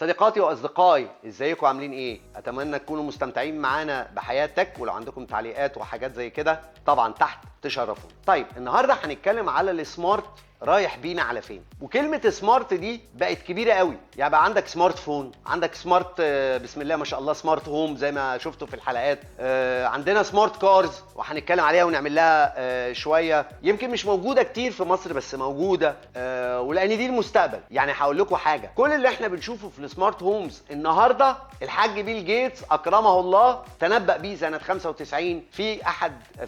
صديقاتي واصدقائي، ازيكم عاملين ايه؟ اتمنى تكونوا مستمتعين معانا بحياة تك، ولو عندكم تعليقات وحاجات زي كده طبعا تحت تشرفوا. طيب النهارده هنتكلم على السمارت رايح بينا على فين. وكلمه سمارت دي بقت كبيره قوي، يعني بقى عندك سمارت فون، عندك سمارت بسم الله ما شاء الله سمارت هوم زي ما شفتوا في الحلقات، عندنا سمارت كارز وهنتكلم عليها ونعمل لها شويه، يمكن مش موجوده كتير في مصر بس موجوده، ولان دي المستقبل. يعني هقول لكم حاجه، كل اللي احنا بنشوفه في السمارت هومز النهارده الحاج بيل جيتس اكرمه الله تنبأ بيه سنه 95 في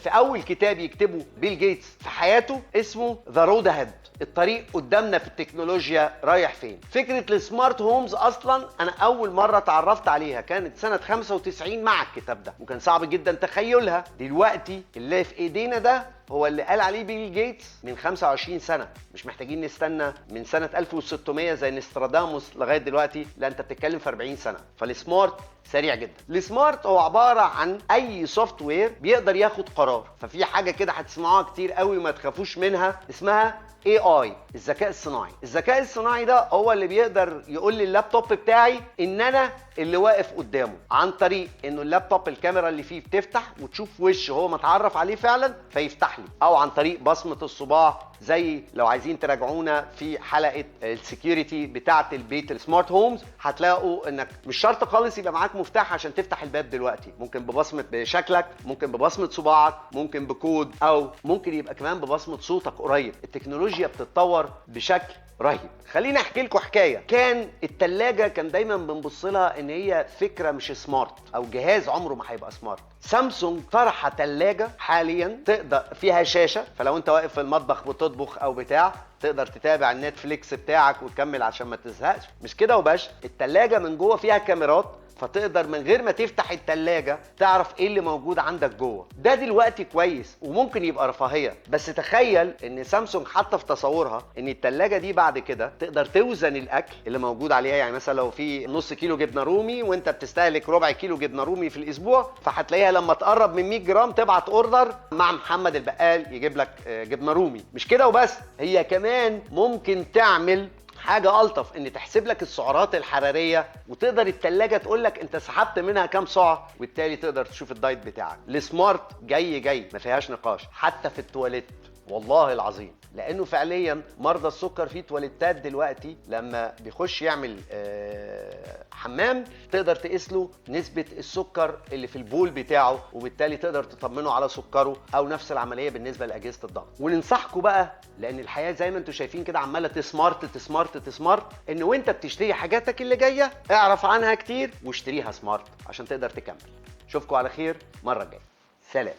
اول كتاب يكتبه بيل جيتس في حياته اسمه ذا رود اهيد، الطريق قدامنا في التكنولوجيا رايح فين. فكره السمارت هومز اصلا انا اول مره اتعرفت عليها كانت سنه 95 مع الكتاب ده، وكان صعب جدا تخيلها. دلوقتي اللي في ايدينا ده هو اللي قال عليه بيل جيتس من 25 سنه، مش محتاجين نستنى من سنه 1600 زي نستراداموس لغايه دلوقتي، لا انت بتتكلم في 40 سنه. فالسمارت سريع جدا. السمارت هو عباره عن اي سوفت وير بيقدر ياخد قرار. ففي حاجه كده هتسمعوها كتير قوي وما تخافوش منها، اسمها AI، الذكاء الصناعي. الذكاء الصناعي ده هو اللي بيقدر يقول لي اللابتوب بتاعي ان انا اللي واقف قدامه، عن طريق انه اللابتوب الكاميرا اللي فيه بتفتح وتشوف وش هو متعرف عليه فعلا فيفتح لي، او عن طريق بصمة الصباع زي لو عايزين تراجعونا في حلقة السكيورتي بتاعة البيت السمارت هومز، هتلاقوا انك مش شرط خالص يبقى معاك مفتاح عشان تفتح الباب دلوقتي، ممكن ببصمة بشكلك، ممكن ببصمة صباعك، ممكن بكود، او ممكن يبقى كمان ببصمة صوتك قريب. التكنولوجيا بتتطور بشكل رهيب. خليني احكي لكم حكايه. كان التلاجة كان دايما بنبص لها ان هي فكره مش سمارت، او جهاز عمره ما هيبقى سمارت. سامسونج طرح تلاجة حاليا تقدر فيها شاشه، فلو انت واقف في المطبخ بتطبخ او بتاع تقدر تتابع النتفليكس بتاعك وتكمل عشان ما تزهقش. مش كده وبس، التلاجة من جوه فيها كاميرات، فتقدر من غير ما تفتح التلاجة تعرف ايه اللي موجود عندك جوه. ده دلوقتي كويس وممكن يبقى رفاهية، بس تخيل ان سامسونج حتى في تصورها ان التلاجة دي بعد كده تقدر توزن الاكل اللي موجود عليها. يعني مثلا لو في نص كيلو جبنة رومي وانت بتستهلك ربع كيلو جبنة رومي في الاسبوع، فهتلاقيها لما تقرب من 100 جرام تبعت اوردر مع محمد البقال يجيب لك جبنة رومي. مش كده وبس، هي كمان ممكن تعمل حاجه الطف، ان تحسب لك السعرات الحراريه، وتقدر التلاجة تقول لك انت سحبت منها كام سعر، وبالتالي تقدر تشوف الدايت بتاعك. السمارت جاي ما فيهاش نقاش، حتى في التواليت والله العظيم، لانه فعليا مرضى السكر في تواليتات دلوقتي لما بيخش يعمل حمام تقدر تقيس له نسبه السكر اللي في البول بتاعه، وبالتالي تقدر تطمنه على سكره. او نفس العمليه بالنسبه لاجهزه الضغط. وننصحكم بقى، لان الحياه زي ما انتم شايفين كده عماله تسمارت، ان وانت بتشتري حاجاتك اللي جايه اعرف عنها كتير واشتريها سمارت عشان تقدر تكمل. اشوفكم على خير المره الجايه. سلام.